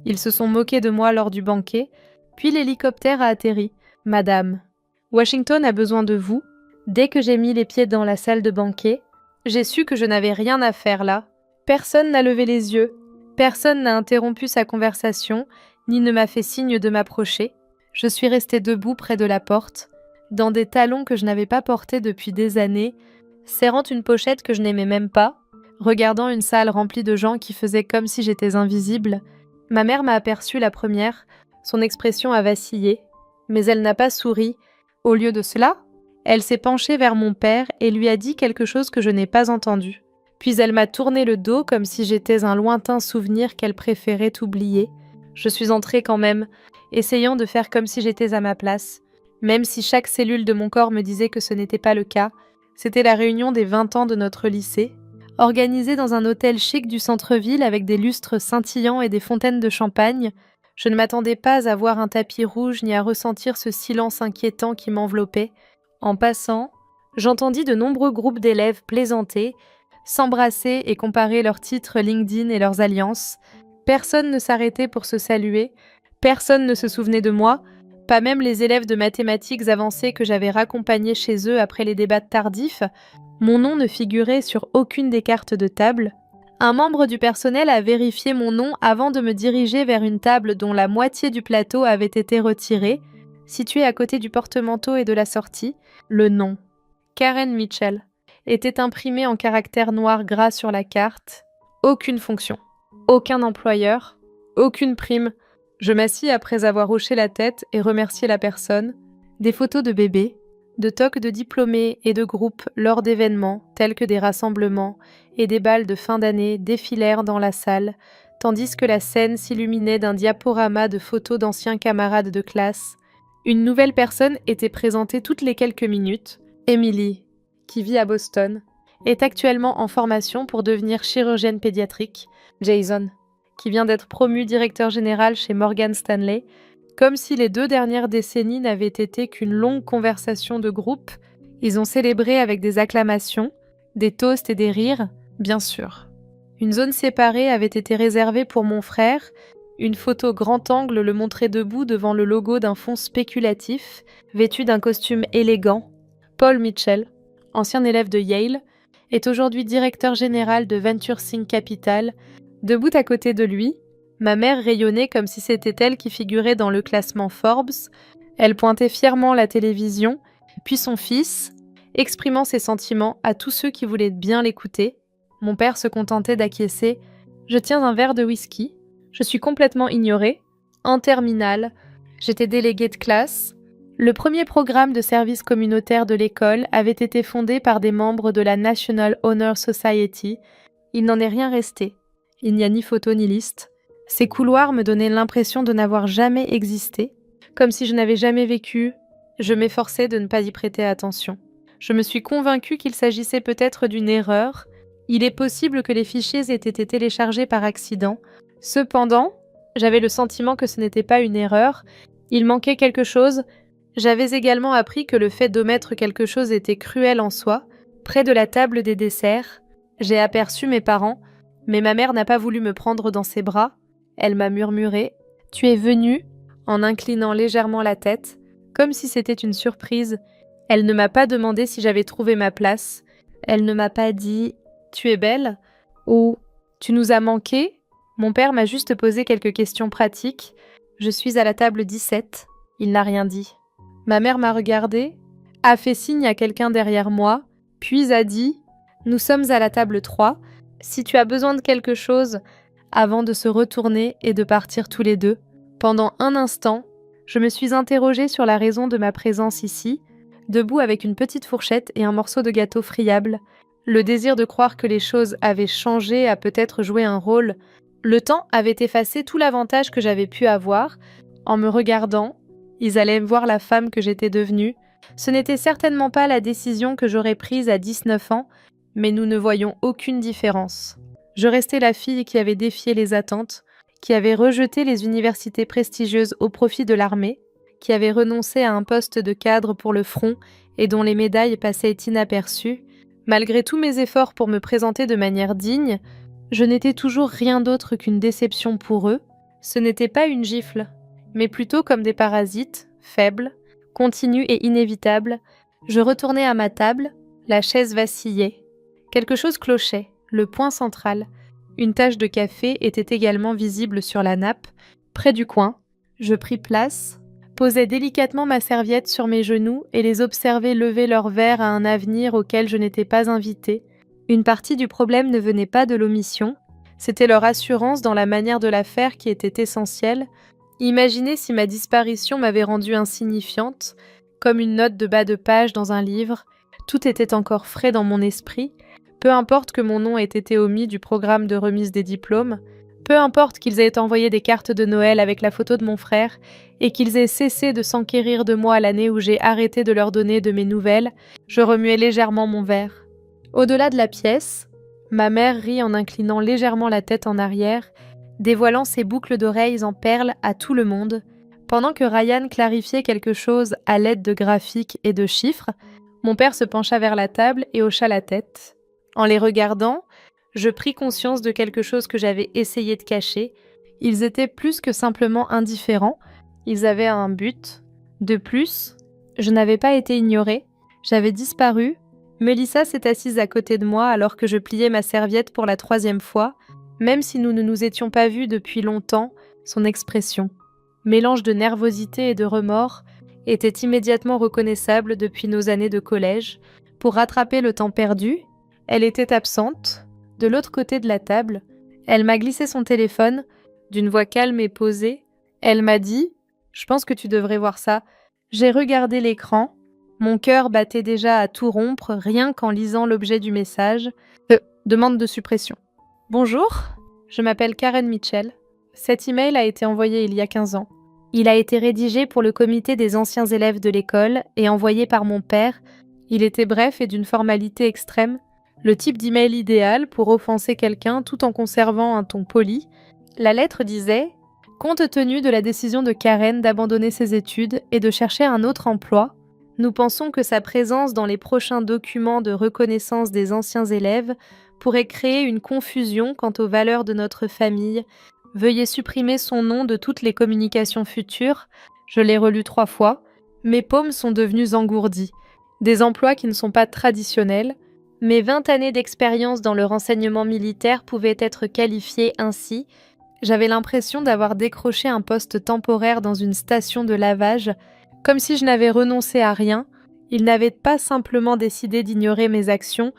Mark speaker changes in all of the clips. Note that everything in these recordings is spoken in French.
Speaker 1: Ils se sont moqués de moi lors du banquet, puis l'hélicoptère a atterri. Madame, Washington a besoin de vous. Dès que j'ai mis les pieds dans la salle de banquet, j'ai su que je n'avais rien à faire là. Personne n'a levé les yeux, personne n'a interrompu sa conversation, ni ne m'a fait signe de m'approcher. Je suis restée debout près de la porte, dans des talons que je n'avais pas portés depuis des années, serrant une pochette que je n'aimais même pas, regardant une salle remplie de gens qui faisaient comme si j'étais invisible. Ma mère m'a aperçue la première, son expression a vacillé, mais elle n'a pas souri. Au lieu de cela, elle s'est penchée vers mon père et lui a dit quelque chose que je n'ai pas entendu. Puis elle m'a tourné le dos comme si j'étais un lointain souvenir qu'elle préférait oublier. Je suis entrée quand même, essayant de faire comme si j'étais à ma place. Même si chaque cellule de mon corps me disait que ce n'était pas le cas, c'était la réunion des 20 ans de notre lycée, organisée dans un hôtel chic du centre-ville avec des lustres scintillants et des fontaines de champagne. Je ne m'attendais pas à voir un tapis rouge ni à ressentir ce silence inquiétant qui m'enveloppait. En passant, j'entendis de nombreux groupes d'élèves plaisanter, s'embrasser et comparer leurs titres LinkedIn et leurs alliances. Personne ne s'arrêtait pour se saluer, personne ne se souvenait de moi, pas même les élèves de mathématiques avancées que j'avais raccompagnés chez eux après les débats tardifs. Mon nom ne figurait sur aucune des cartes de table. Un membre du personnel a vérifié mon nom avant de me diriger vers une table dont la moitié du plateau avait été retirée, située à côté du porte-manteau et de la sortie. Le nom, Karen Mitchell, était imprimé en caractères noirs gras sur la carte. Aucune fonction, aucun employeur, aucune prime. Je m'assis après avoir hoché la tête et remercié la personne. Des photos de bébés, de toques de diplômés et de groupes lors d'événements tels que des rassemblements et des bals de fin d'année défilèrent dans la salle, tandis que la scène s'illuminait d'un diaporama de photos d'anciens camarades de classe. Une nouvelle personne était présentée toutes les quelques minutes. Emily, qui vit à Boston, est actuellement en formation pour devenir chirurgienne pédiatrique. Jason, qui vient d'être promu directeur général chez Morgan Stanley, comme si les 2 dernières décennies n'avaient été qu'une longue conversation de groupe. Ils ont célébré avec des acclamations, des toasts et des rires, bien sûr. Une zone séparée avait été réservée pour mon frère. Une photo grand angle le montrait debout devant le logo d'un fonds spéculatif, vêtu d'un costume élégant. Paul Mitchell, ancien élève de Yale, est aujourd'hui directeur général de Venture Sync Capital. Debout à côté de lui, ma mère rayonnait comme si c'était elle qui figurait dans le classement Forbes. Elle pointait fièrement la télévision, puis son fils, exprimant ses sentiments à tous ceux qui voulaient bien l'écouter. Mon père se contentait d'acquiescer. Je tiens un verre de whisky. Je suis complètement ignorée. En terminale, j'étais déléguée de classe. Le premier programme de service communautaire de l'école avait été fondé par des membres de la National Honor Society. Il n'en est rien resté. Il n'y a ni photo ni liste. Ces couloirs me donnaient l'impression de n'avoir jamais existé, comme si je n'avais jamais vécu. Je m'efforçais de ne pas y prêter attention. Je me suis convaincue qu'il s'agissait peut-être d'une erreur. Il est possible que les fichiers aient été téléchargés par accident. Cependant, j'avais le sentiment que ce n'était pas une erreur. Il manquait quelque chose. J'avais également appris que le fait d'omettre quelque chose était cruel en soi. Près de la table des desserts, j'ai aperçu mes parents, mais ma mère n'a pas voulu me prendre dans ses bras. Elle m'a murmuré « Tu es venue ?» en inclinant légèrement la tête, comme si c'était une surprise. Elle ne m'a pas demandé si j'avais trouvé ma place. Elle ne m'a pas dit « Tu es belle ?» ou « Tu nous as manqué ?» Mon père m'a juste posé quelques questions pratiques. Je suis à la table 17. Il n'a rien dit. Ma mère m'a regardée, a fait signe à quelqu'un derrière moi, puis a dit « Nous sommes à la table 3. Si tu as besoin de quelque chose, avant de se retourner et de partir tous les deux. » Pendant un instant, je me suis interrogée sur la raison de ma présence ici, debout avec une petite fourchette et un morceau de gâteau friable. Le désir de croire que les choses avaient changé a peut-être joué un rôle. Le temps avait effacé tout l'avantage que j'avais pu avoir. En me regardant, ils allaient voir la femme que j'étais devenue. Ce n'était certainement pas la décision que j'aurais prise à 19 ans, mais nous ne voyions aucune différence. Je restais la fille qui avait défié les attentes, qui avait rejeté les universités prestigieuses au profit de l'armée, qui avait renoncé à un poste de cadre pour le front et dont les médailles passaient inaperçues. Malgré tous mes efforts pour me présenter de manière digne, je n'étais toujours rien d'autre qu'une déception pour eux. Ce n'était pas une gifle, mais plutôt comme des parasites, faibles, continus et inévitables. Je retournai à ma table, la chaise vacillait. Quelque chose clochait, le point central. Une tache de café était également visible sur la nappe, près du coin. Je pris place, posai délicatement ma serviette sur mes genoux et les observai lever leurs verres à un avenir auquel je n'étais pas invitée. Une partie du problème ne venait pas de l'omission, c'était leur assurance dans la manière de la faire qui était essentielle. Imaginez si ma disparition m'avait rendue insignifiante, comme une note de bas de page dans un livre. Tout était encore frais dans mon esprit. Peu importe que mon nom ait été omis du programme de remise des diplômes, peu importe qu'ils aient envoyé des cartes de Noël avec la photo de mon frère et qu'ils aient cessé de s'enquérir de moi l'année où j'ai arrêté de leur donner de mes nouvelles, je remuai légèrement mon verre. Au-delà de la pièce, ma mère rit en inclinant légèrement la tête en arrière, dévoilant ses boucles d'oreilles en perles à tout le monde, pendant que Ryan clarifiait quelque chose à l'aide de graphiques et de chiffres. Mon père se pencha vers la table et hocha la tête. En les regardant, je pris conscience de quelque chose que j'avais essayé de cacher. Ils étaient plus que simplement indifférents, ils avaient un but. De plus, je n'avais pas été ignorée, j'avais disparu. Mélissa s'est assise à côté de moi alors que je pliais ma serviette pour la 3e fois, même si nous ne nous étions pas vus depuis longtemps, son expression, mélange de nervosité et de remords, était immédiatement reconnaissable depuis nos années de collège. Pour rattraper le temps perdu, elle était absente. De l'autre côté de la table, elle m'a glissé son téléphone, d'une voix calme et posée. Elle m'a dit « Je pense que tu devrais voir ça ». J'ai regardé l'écran. Mon cœur battait déjà à tout rompre, rien qu'en lisant l'objet du message. Demande de suppression. Bonjour, je m'appelle Karen Mitchell. Cet email a été envoyé il y a 15 ans. Il a été rédigé pour le comité des anciens élèves de l'école et envoyé par mon père. Il était bref et d'une formalité extrême. Le type d'email idéal pour offenser quelqu'un tout en conservant un ton poli. La lettre disait « Compte tenu de la décision de Karen d'abandonner ses études et de chercher un autre emploi, nous pensons que sa présence dans les prochains documents de reconnaissance des anciens élèves pourrait créer une confusion quant aux valeurs de notre famille. Veuillez supprimer son nom de toutes les communications futures. » Je l'ai relu 3 fois. Mes paumes sont devenues engourdies. Des emplois qui ne sont pas traditionnels. Mes 20 années d'expérience dans le renseignement militaire pouvaient être qualifiées ainsi. J'avais l'impression d'avoir décroché un poste temporaire dans une station de lavage, comme si je n'avais renoncé à rien. Ils n'avaient pas simplement décidé d'ignorer mes actions,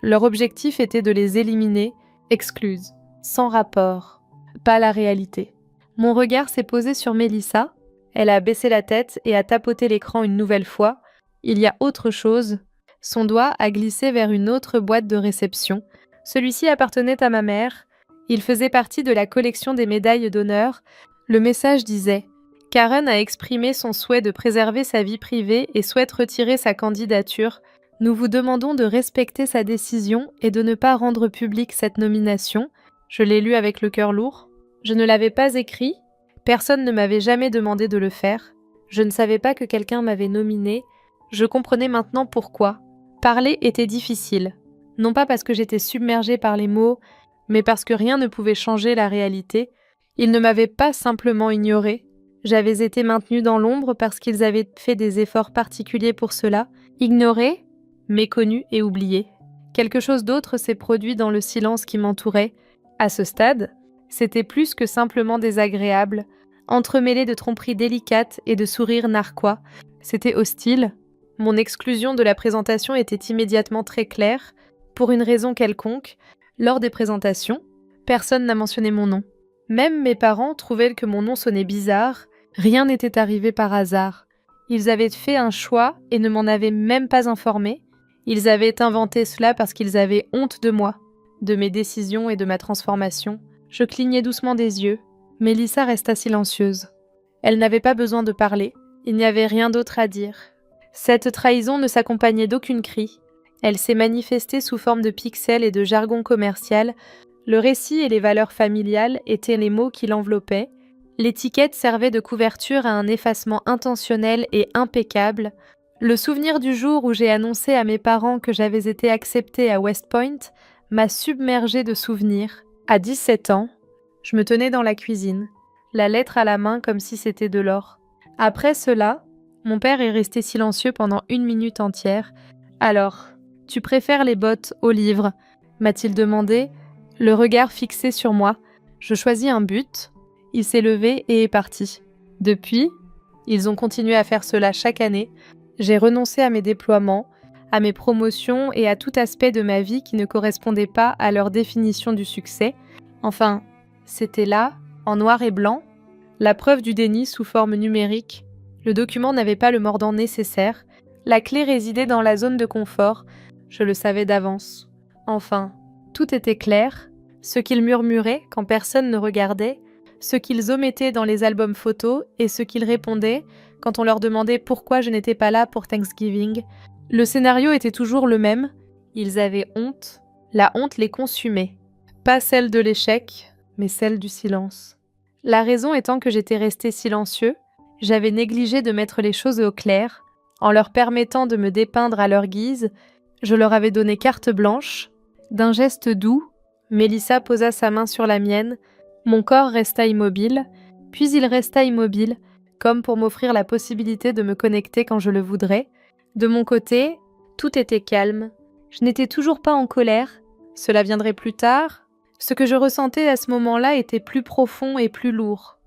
Speaker 1: leur objectif était de les éliminer, excluses, sans rapport, pas la réalité. Mon regard s'est posé sur Mélissa, elle a baissé la tête et a tapoté l'écran une nouvelle fois. Il y a autre chose. Son doigt a glissé vers une autre boîte de réception. Celui-ci appartenait à ma mère. Il faisait partie de la collection des médailles d'honneur. Le message disait « Karen a exprimé son souhait de préserver sa vie privée et souhaite retirer sa candidature. Nous vous demandons de respecter sa décision et de ne pas rendre publique cette nomination. » Je l'ai lu avec le cœur lourd. Je ne l'avais pas écrit. Personne ne m'avait jamais demandé de le faire. Je ne savais pas que quelqu'un m'avait nominé. Je comprenais maintenant pourquoi. Parler était difficile. Non pas parce que j'étais submergée par les mots, mais parce que rien ne pouvait changer la réalité. Ils ne m'avaient pas simplement ignorée. J'avais été maintenue dans l'ombre parce qu'ils avaient fait des efforts particuliers pour cela. Ignorée, méconnue et oubliée. Quelque chose d'autre s'est produit dans le silence qui m'entourait. À ce stade, c'était plus que simplement désagréable, entremêlé de tromperies délicates et de sourires narquois. C'était hostile. Mon exclusion de la présentation était immédiatement très claire. Pour une raison quelconque, lors des présentations, personne n'a mentionné mon nom. Même mes parents trouvaient que mon nom sonnait bizarre. Rien n'était arrivé par hasard. Ils avaient fait un choix et ne m'en avaient même pas informé. Ils avaient inventé cela parce qu'ils avaient honte de moi, de mes décisions et de ma transformation. Je clignai doucement des yeux. Mélissa resta silencieuse. Elle n'avait pas besoin de parler. Il n'y avait rien d'autre à dire. Cette trahison ne s'accompagnait d'aucune cri. Elle s'est manifestée sous forme de pixels et de jargon commercial. Le récit et les valeurs familiales étaient les mots qui l'enveloppaient. L'étiquette servait de couverture à un effacement intentionnel et impeccable. Le souvenir du jour où j'ai annoncé à mes parents que j'avais été acceptée à West Point m'a submergée de souvenirs. À 17 ans, je me tenais dans la cuisine. la lettre à la main comme si c'était de l'or. Après cela, mon père est resté silencieux pendant 1 minute entière. Alors, tu préfères les bottes aux livres ? M'a-t-il demandé, le regard fixé sur moi. Je choisis un but. Il s'est levé et est parti. Depuis, ils ont continué à faire cela chaque année. J'ai renoncé à mes déploiements, à mes promotions et à tout aspect de ma vie qui ne correspondait pas à leur définition du succès. Enfin, c'était là, en noir et blanc, la preuve du déni sous forme numérique. Le document n'avait pas le mordant nécessaire. La clé résidait dans la zone de confort. Je le savais d'avance. Enfin, tout était clair. Ce qu'ils murmuraient quand personne ne regardait, ce qu'ils omettaient dans les albums photos et ce qu'ils répondaient quand on leur demandait pourquoi je n'étais pas là pour Thanksgiving. Le scénario était toujours le même. Ils avaient honte. La honte les consumait. Pas celle de l'échec, mais celle du silence. La raison étant que j'étais resté silencieux, j'avais négligé de mettre les choses au clair. En leur permettant de me dépeindre à leur guise, je leur avais donné carte blanche. D'un geste doux, Mélissa posa sa main sur la mienne. Mon corps resta immobile, puis il resta immobile, comme pour m'offrir la possibilité de me connecter quand je le voudrais. De mon côté, tout était calme. Je n'étais toujours pas en colère. Cela viendrait plus tard. Ce que je ressentais à ce moment-là était plus profond et plus lourd.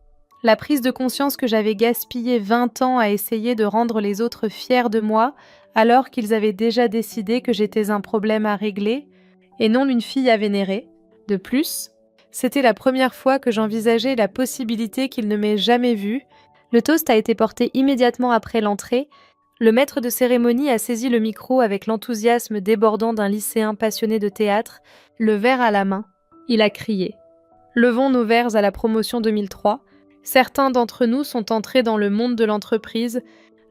Speaker 1: La prise de conscience que j'avais gaspillé 20 ans à essayer de rendre les autres fiers de moi, alors qu'ils avaient déjà décidé que j'étais un problème à régler, et non une fille à vénérer. De plus, c'était la première fois que j'envisageais la possibilité qu'ils ne m'aient jamais vue. Le toast a été porté immédiatement après l'entrée. Le maître de cérémonie a saisi le micro avec l'enthousiasme débordant d'un lycéen passionné de théâtre, le verre à la main. Il a crié. Levons nos verres à la promotion 2003. Certains d'entre nous sont entrés dans le monde de l'entreprise,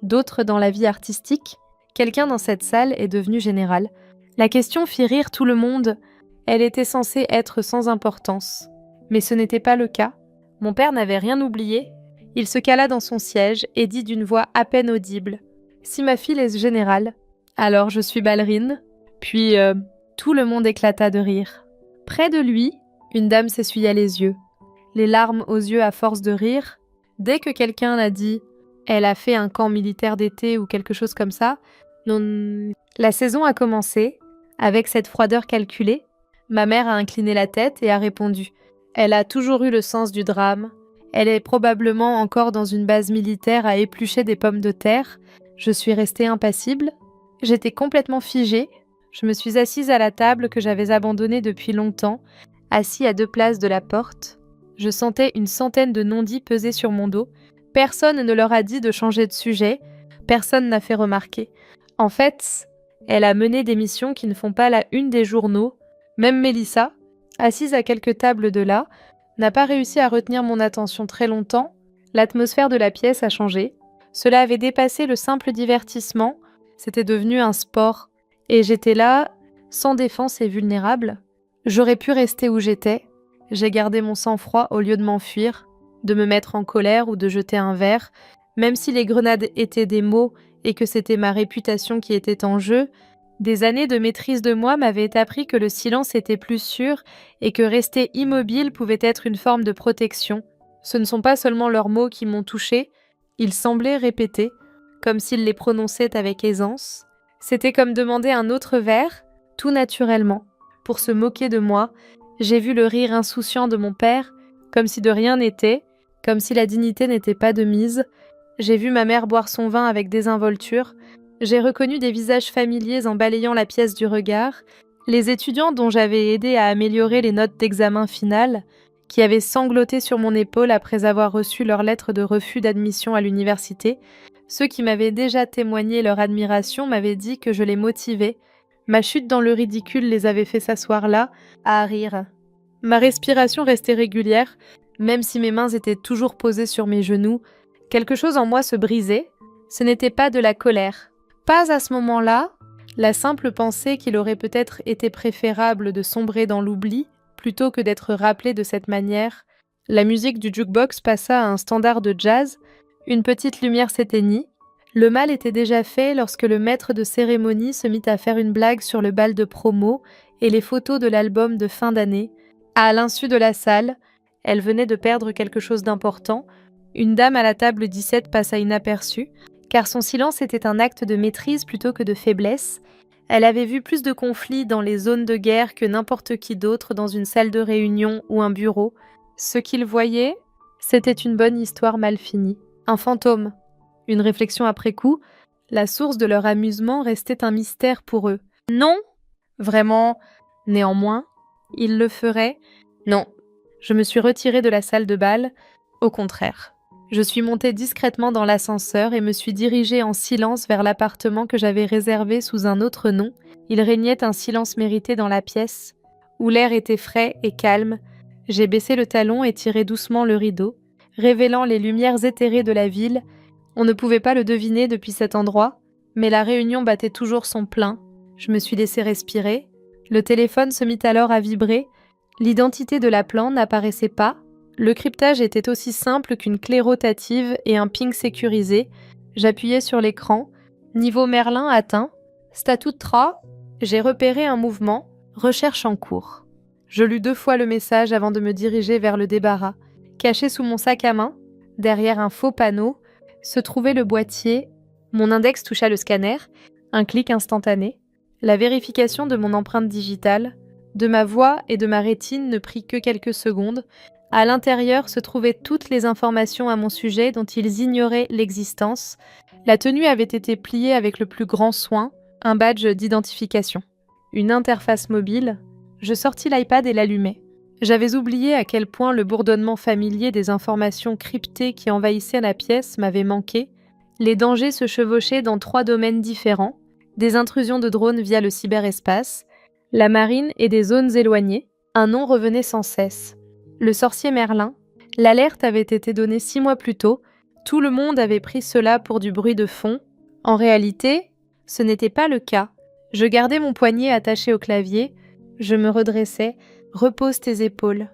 Speaker 1: d'autres dans la vie artistique. Quelqu'un dans cette salle est devenu général. La question fit rire tout le monde. Elle était censée être sans importance. Mais ce n'était pas le cas. Mon père n'avait rien oublié. Il se cala dans son siège et dit d'une voix à peine audible. « Si ma fille est générale, alors je suis ballerine. » Puis tout le monde éclata de rire. Près de lui, une dame s'essuya les yeux. Les larmes aux yeux à force de rire. Dès que quelqu'un a dit « elle a fait un camp militaire d'été » ou quelque chose comme ça, non. La saison a commencé, avec cette froideur calculée. Ma mère a incliné la tête et a répondu « elle a toujours eu le sens du drame. Elle est probablement encore dans une base militaire à éplucher des pommes de terre. » Je suis restée impassible. J'étais complètement figée. Je me suis assise à la table que j'avais abandonnée depuis longtemps, assis à 2 places de la porte. Je sentais une centaine de non-dits peser sur mon dos. Personne ne leur a dit de changer de sujet. Personne n'a fait remarquer. En fait, elle a mené des missions qui ne font pas la une des journaux. Même Mélissa, assise à quelques tables de là, n'a pas réussi à retenir mon attention très longtemps. L'atmosphère de la pièce a changé. Cela avait dépassé le simple divertissement. C'était devenu un sport. Et j'étais là, sans défense et vulnérable. J'aurais pu rester où j'étais. J'ai gardé mon sang-froid au lieu de m'enfuir, de me mettre en colère ou de jeter un verre. Même si les grenades étaient des mots et que c'était ma réputation qui était en jeu, des années de maîtrise de moi m'avaient appris que le silence était plus sûr et que rester immobile pouvait être une forme de protection. Ce ne sont pas seulement leurs mots qui m'ont touchée, ils semblaient répéter, comme s'ils les prononçaient avec aisance. C'était comme demander un autre verre, tout naturellement, pour se moquer de moi. J'ai vu le rire insouciant de mon père, comme si de rien n'était, comme si la dignité n'était pas de mise. J'ai vu ma mère boire son vin avec désinvolture. J'ai reconnu des visages familiers en balayant la pièce du regard. Les étudiants dont j'avais aidé à améliorer les notes d'examen finales, qui avaient sangloté sur mon épaule après avoir reçu leur lettre de refus d'admission à l'université. Ceux qui m'avaient déjà témoigné leur admiration m'avaient dit que je les motivais. Ma chute dans le ridicule les avait fait s'asseoir là, à rire. Ma respiration restait régulière, même si mes mains étaient toujours posées sur mes genoux. Quelque chose en moi se brisait. Ce n'était pas de la colère. Pas à ce moment-là. La simple pensée qu'il aurait peut-être été préférable de sombrer dans l'oubli, plutôt que d'être rappelé de cette manière. La musique du jukebox passa à un standard de jazz. Une petite lumière s'éteignit. Le mal était déjà fait lorsque le maître de cérémonie se mit à faire une blague sur le bal de promo et les photos de l'album de fin d'année. À l'insu de la salle, Elle venait de perdre quelque chose d'important. Une dame à la table 17 passa inaperçue, car son silence était un acte de maîtrise plutôt que de faiblesse. Elle avait vu plus de conflits dans les zones de guerre que n'importe qui d'autre dans une salle de réunion ou un bureau. Ce qu'ils voyaient, c'était une bonne histoire mal finie. Un fantôme. Une réflexion après coup, la source de leur amusement restait un mystère pour eux. Non, vraiment, néanmoins, ils le feraient. Non, je me suis retirée de la salle de bal. Au contraire. Je suis montée discrètement dans l'ascenseur et me suis dirigée en silence vers l'appartement que j'avais réservé sous un autre nom. Il régnait un silence mérité dans la pièce, où l'air était frais et calme. J'ai baissé le talon et tiré doucement le rideau, révélant les lumières éthérées de la ville. On ne pouvait pas le deviner depuis cet endroit, mais la réunion battait toujours son plein. Je me suis laissé respirer. Le téléphone se mit alors à vibrer. L'identité de l'appelant n'apparaissait pas. Le cryptage était aussi simple qu'une clé rotative et un ping sécurisé. J'appuyais sur l'écran. Niveau Merlin atteint. Statut Tra. J'ai repéré un mouvement. Recherche en cours. Je lus 2 fois le message avant de me diriger vers le débarras. Caché sous mon sac à main, derrière un faux panneau, se trouvait le boîtier. Mon index toucha le scanner. Un clic instantané. La vérification de mon empreinte digitale, de ma voix et de ma rétine ne prit que quelques secondes. À l'intérieur se trouvaient toutes les informations à mon sujet dont ils ignoraient l'existence. La tenue avait été pliée avec le plus grand soin, un badge d'identification. Une interface mobile. Je sortis l'iPad et l'allumai. J'avais oublié à quel point le bourdonnement familier des informations cryptées qui envahissaient la pièce m'avait manqué. Les dangers se chevauchaient dans 3 domaines différents. Des intrusions de drones via le cyberespace, la marine et des zones éloignées. Un nom revenait sans cesse. Le sorcier Merlin. L'alerte avait été donnée 6 mois plus tôt. Tout le monde avait pris cela pour du bruit de fond. En réalité, ce n'était pas le cas. Je gardais mon poignet attaché au clavier. Je me redressais. Repose tes épaules.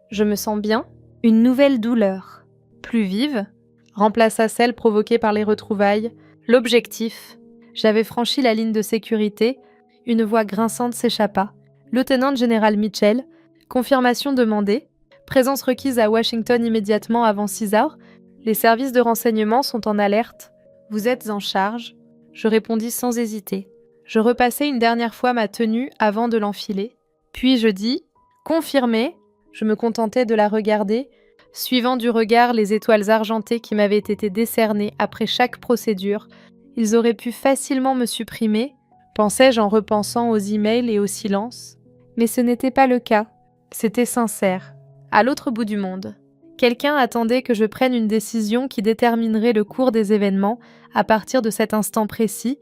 Speaker 1: Je me sens bien. Une nouvelle douleur, plus vive, remplaça celle provoquée par les retrouvailles. L'objectif. J'avais franchi la ligne de sécurité. Une voix grinçante s'échappa. Lieutenant général Mitchell. Confirmation demandée. Présence requise à Washington immédiatement avant 6 heures. Les services de renseignement sont en alerte. Vous êtes en charge. Je répondis sans hésiter. Je repassai une dernière fois ma tenue avant de l'enfiler. Puis je dis « Confirmé ». Je me contentais de la regarder, suivant du regard les étoiles argentées qui m'avaient été décernées après chaque procédure. Ils auraient pu facilement me supprimer, pensais-je en repensant aux emails et au silence. Mais ce n'était pas le cas. C'était sincère. À l'autre bout du monde. Quelqu'un attendait que je prenne une décision qui déterminerait le cours des événements à partir de cet instant précis.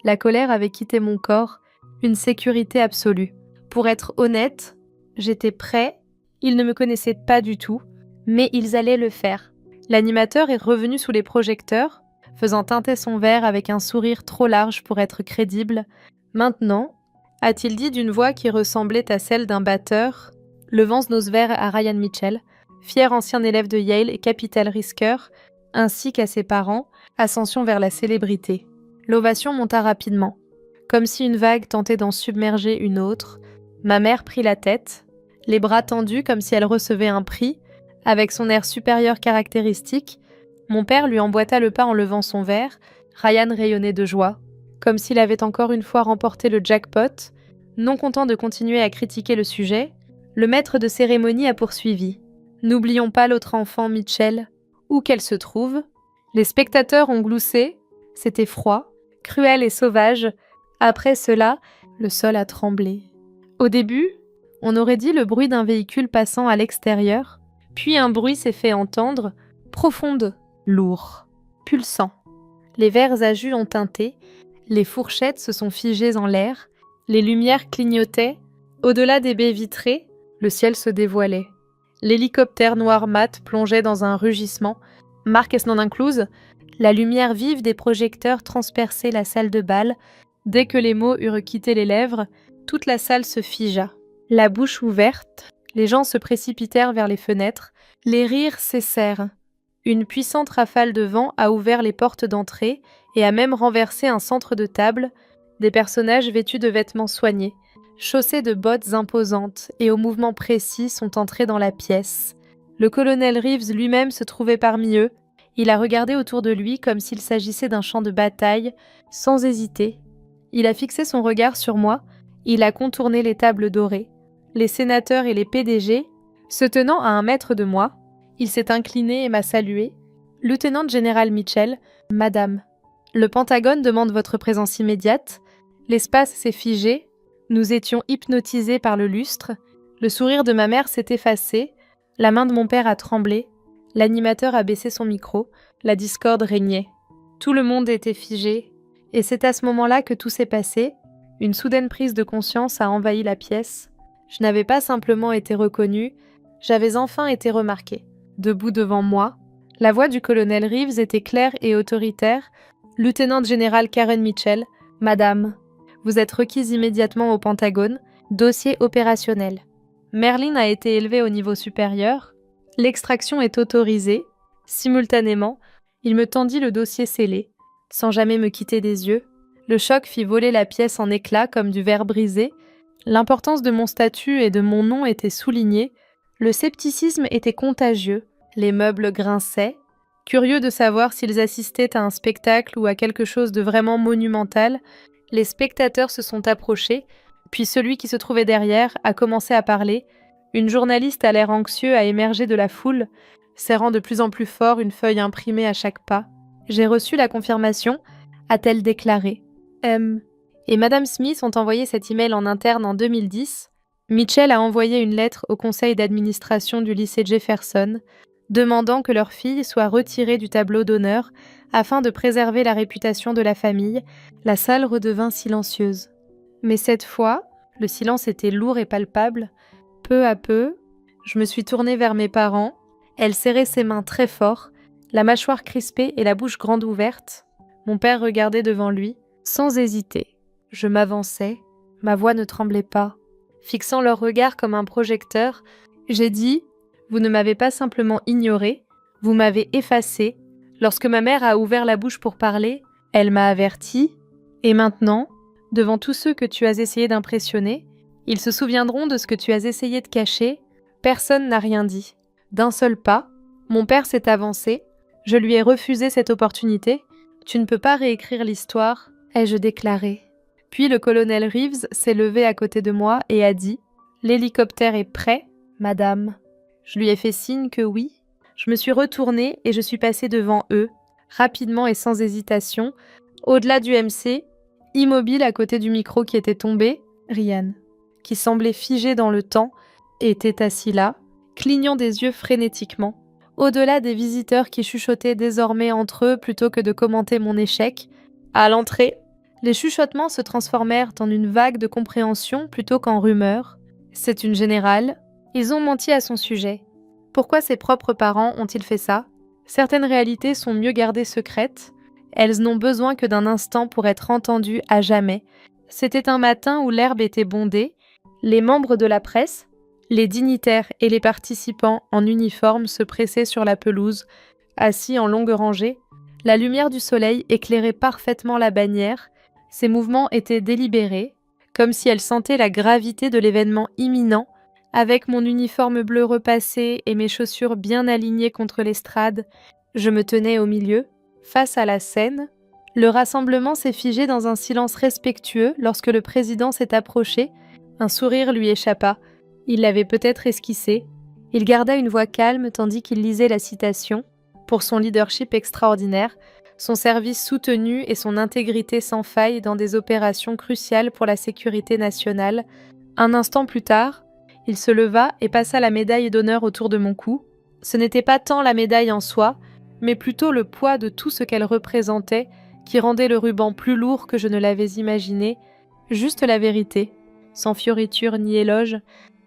Speaker 1: La colère avait quitté mon corps, une sécurité absolue. Pour être honnête, j'étais prêt. Ils ne me connaissaient pas du tout, mais ils allaient le faire. L'animateur est revenu sous les projecteurs, faisant teinter son verre avec un sourire trop large pour être crédible. Maintenant, a-t-il dit d'une voix qui ressemblait à celle d'un batteur, levant nos verres à Ryan Mitchell, fier ancien élève de Yale et capital risqueur, ainsi qu'à ses parents, ascension vers la célébrité. L'ovation monta rapidement, comme si une vague tentait d'en submerger une autre. Ma mère prit la tête, les bras tendus comme si elle recevait un prix, avec son air supérieur caractéristique. Mon père lui emboîta le pas en levant son verre. Ryan rayonnait de joie, comme s'il avait encore une fois remporté le jackpot. Non content de continuer à critiquer le sujet, le maître de cérémonie a poursuivi. N'oublions pas l'autre enfant, Mitchell, où qu'elle se trouve. Les spectateurs ont gloussé. C'était froid, cruel et sauvage. Après cela, le sol a tremblé. Au début, on aurait dit le bruit d'un véhicule passant à l'extérieur, puis un bruit s'est fait entendre, profonde, lourd, pulsant. Les verres à jus ont teinté, les fourchettes se sont figées en l'air, les lumières clignotaient. Au-delà des baies vitrées, le ciel se dévoilait. L'hélicoptère noir mat plongeait dans un rugissement. Marques non incluses, la lumière vive des projecteurs transperçait la salle de bal. Dès que les mots eurent quitté les lèvres, toute la salle se figea. La bouche ouverte, les gens se précipitèrent vers les fenêtres. Les rires cessèrent. Une puissante rafale de vent a ouvert les portes d'entrée et a même renversé un centre de table. Des personnages vêtus de vêtements soignés, chaussés de bottes imposantes et aux mouvements précis sont entrés dans la pièce. Le colonel Reeves lui-même se trouvait parmi eux. Il a regardé autour de lui comme s'il s'agissait d'un champ de bataille, sans hésiter. Il a fixé son regard sur moi, il a contourné les tables dorées, les sénateurs et les PDG, se tenant à 1 mètre de moi. Il s'est incliné et m'a salué. « Lieutenant général Mitchell, Madame, le Pentagone demande votre présence immédiate. » L'espace s'est figé, nous étions hypnotisés par le lustre, le sourire de ma mère s'est effacé, la main de mon père a tremblé, l'animateur a baissé son micro, la discorde régnait. Tout le monde était figé, et c'est à ce moment-là que tout s'est passé. Une soudaine prise de conscience a envahi la pièce. Je n'avais pas simplement été reconnue, j'avais enfin été remarquée. Debout devant moi, la voix du colonel Reeves était claire et autoritaire. « Lieutenant général Karen Mitchell, Madame, vous êtes requise immédiatement au Pentagone, dossier opérationnel. Merlin a été élevé au niveau supérieur. L'extraction est autorisée. » Simultanément, il me tendit le dossier scellé, sans jamais me quitter des yeux. Le choc fit voler la pièce en éclats comme du verre brisé. L'importance de mon statut et de mon nom était soulignée. Le scepticisme était contagieux. Les meubles grinçaient. Curieux de savoir s'ils assistaient à un spectacle ou à quelque chose de vraiment monumental, les spectateurs se sont approchés, puis celui qui se trouvait derrière a commencé à parler. Une journaliste à l'air anxieux a émergé de la foule, serrant de plus en plus fort une feuille imprimée à chaque pas. « J'ai reçu la confirmation », a-t-elle déclaré. Et Madame Smith ont envoyé cet email en interne en 2010. Mitchell a envoyé une lettre au conseil d'administration du lycée Jefferson, demandant que leur fille soit retirée du tableau d'honneur afin de préserver la réputation de la famille. La salle redevint silencieuse. Mais cette fois, le silence était lourd et palpable. Peu à peu, je me suis tournée vers mes parents. Elle serrait ses mains très fort, la mâchoire crispée et la bouche grande ouverte. Mon père regardait devant lui, sans hésiter. Je m'avançais, ma voix ne tremblait pas. Fixant leur regard comme un projecteur, j'ai dit « Vous ne m'avez pas simplement ignoré, vous m'avez effacé. » Lorsque ma mère a ouvert la bouche pour parler, elle m'a averti. Et maintenant, devant tous ceux que tu as essayé d'impressionner, ils se souviendront de ce que tu as essayé de cacher. Personne n'a rien dit. D'un seul pas, mon père s'est avancé. Je lui ai refusé cette opportunité. Tu ne peux pas réécrire l'histoire, ai-je déclaré. Puis le colonel Reeves s'est levé à côté de moi et a dit « L'hélicoptère est prêt, Madame ?» Je lui ai fait signe que oui. Je me suis retournée et je suis passée devant eux, rapidement et sans hésitation, au-delà du MC, immobile à côté du micro qui était tombé. Ryan, qui semblait figé dans le temps, était assis là, clignant des yeux frénétiquement. Au-delà des visiteurs qui chuchotaient désormais entre eux plutôt que de commenter mon échec, à l'entrée, les chuchotements se transformèrent en une vague de compréhension plutôt qu'en rumeurs. C'est une générale. Ils ont menti à son sujet. Pourquoi ses propres parents ont-ils fait ça? Certaines réalités sont mieux gardées secrètes. Elles n'ont besoin que d'un instant pour être entendues à jamais. C'était un matin où l'herbe était bondée. Les membres de la presse, les dignitaires et les participants en uniforme se pressaient sur la pelouse, assis en longue rangée. La lumière du soleil éclairait parfaitement la bannière. Ses mouvements étaient délibérés, comme si elle sentait la gravité de l'événement imminent. Avec mon uniforme bleu repassé et mes chaussures bien alignées contre l'estrade, je me tenais au milieu, face à la scène. Le rassemblement s'est figé dans un silence respectueux lorsque le président s'est approché. Un sourire lui échappa. Il l'avait peut-être esquissé. Il garda une voix calme tandis qu'il lisait la citation. Pour son leadership extraordinaire, son service soutenu et son intégrité sans faille dans des opérations cruciales pour la sécurité nationale. Un instant plus tard, il se leva et passa la médaille d'honneur autour de mon cou. Ce n'était pas tant la médaille en soi, mais plutôt le poids de tout ce qu'elle représentait qui rendait le ruban plus lourd que je ne l'avais imaginé. Juste la vérité, sans fioriture ni éloge.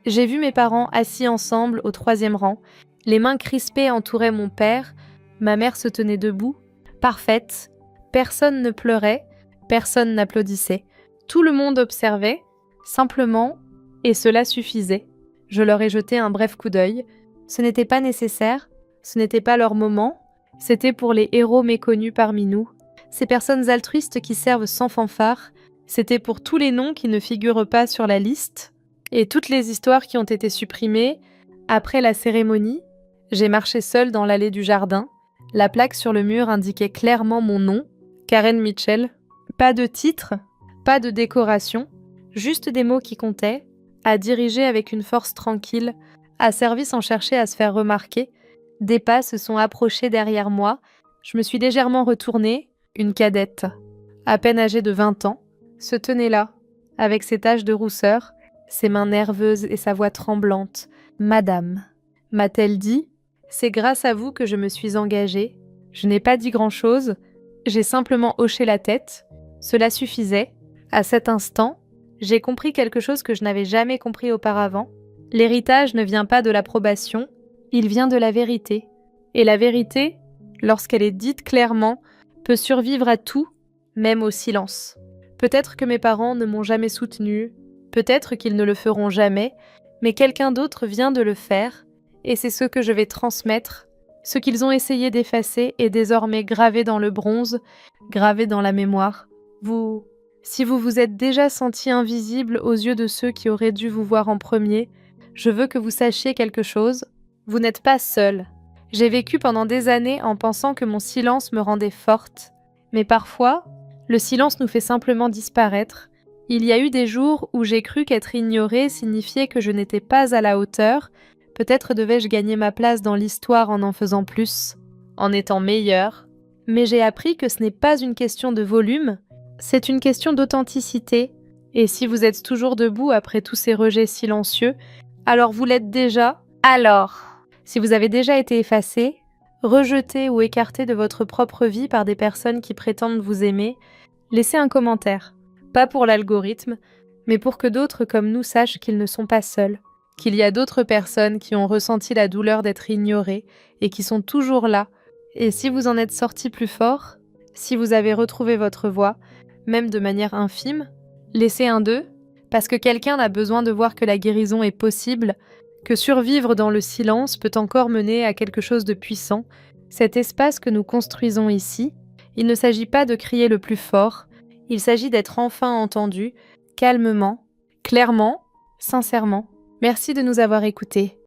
Speaker 1: J'ai vu mes parents assis ensemble au 3e rang. Les mains crispées entouraient mon père. Ma mère se tenait debout, parfaite. Personne ne pleurait, personne n'applaudissait. Tout le monde observait, simplement, et cela suffisait. Je leur ai jeté un bref coup d'œil. Ce n'était pas nécessaire, ce n'était pas leur moment, c'était pour les héros méconnus parmi nous, ces personnes altruistes qui servent sans fanfare, c'était pour tous les noms qui ne figurent pas sur la liste, et toutes les histoires qui ont été supprimées après la cérémonie. J'ai marché seule dans l'allée du jardin. La plaque sur le mur indiquait clairement mon nom, Karen Mitchell. Pas de titre, pas de décoration, juste des mots qui comptaient, à diriger avec une force tranquille, à service sans chercher à se faire remarquer. Des pas se sont approchés derrière moi. Je me suis légèrement retournée, une cadette, à peine âgée de 20 ans, se tenait là, avec ses taches de rousseur, ses mains nerveuses et sa voix tremblante. « Madame », m'a-t-elle dit, « c'est grâce à vous que je me suis engagée. » Je n'ai pas dit grand-chose, j'ai simplement hoché la tête. Cela suffisait. À cet instant, j'ai compris quelque chose que je n'avais jamais compris auparavant. L'héritage ne vient pas de l'approbation, il vient de la vérité. Et la vérité, lorsqu'elle est dite clairement, peut survivre à tout, même au silence. Peut-être que mes parents ne m'ont jamais soutenue, peut-être qu'ils ne le feront jamais, mais quelqu'un d'autre vient de le faire, et c'est ce que je vais transmettre. Ce qu'ils ont essayé d'effacer est désormais gravé dans le bronze, gravé dans la mémoire. Si vous vous êtes déjà senti invisible aux yeux de ceux qui auraient dû vous voir en premier, je veux que vous sachiez quelque chose. Vous n'êtes pas seul. J'ai vécu pendant des années en pensant que mon silence me rendait forte. Mais parfois, le silence nous fait simplement disparaître. Il y a eu des jours où j'ai cru qu'être ignorée signifiait que je n'étais pas à la hauteur. Peut-être devais-je gagner ma place dans l'histoire en faisant plus, en étant meilleure. Mais j'ai appris que ce n'est pas une question de volume, c'est une question d'authenticité. Et si vous êtes toujours debout après tous ces rejets silencieux, alors vous l'êtes déjà. Alors, si vous avez déjà été effacé, rejeté ou écarté de votre propre vie par des personnes qui prétendent vous aimer, laissez un commentaire. Pas pour l'algorithme, mais pour que d'autres comme nous sachent qu'ils ne sont pas seuls, qu'il y a d'autres personnes qui ont ressenti la douleur d'être ignorées et qui sont toujours là. Et si vous en êtes sorti plus fort, si vous avez retrouvé votre voix, même de manière infime, laissez un 2, parce que quelqu'un a besoin de voir que la guérison est possible, que survivre dans le silence peut encore mener à quelque chose de puissant. Cet espace que nous construisons ici, il ne s'agit pas de crier le plus fort, il s'agit d'être enfin entendu, calmement, clairement, sincèrement. Merci de nous avoir écoutés.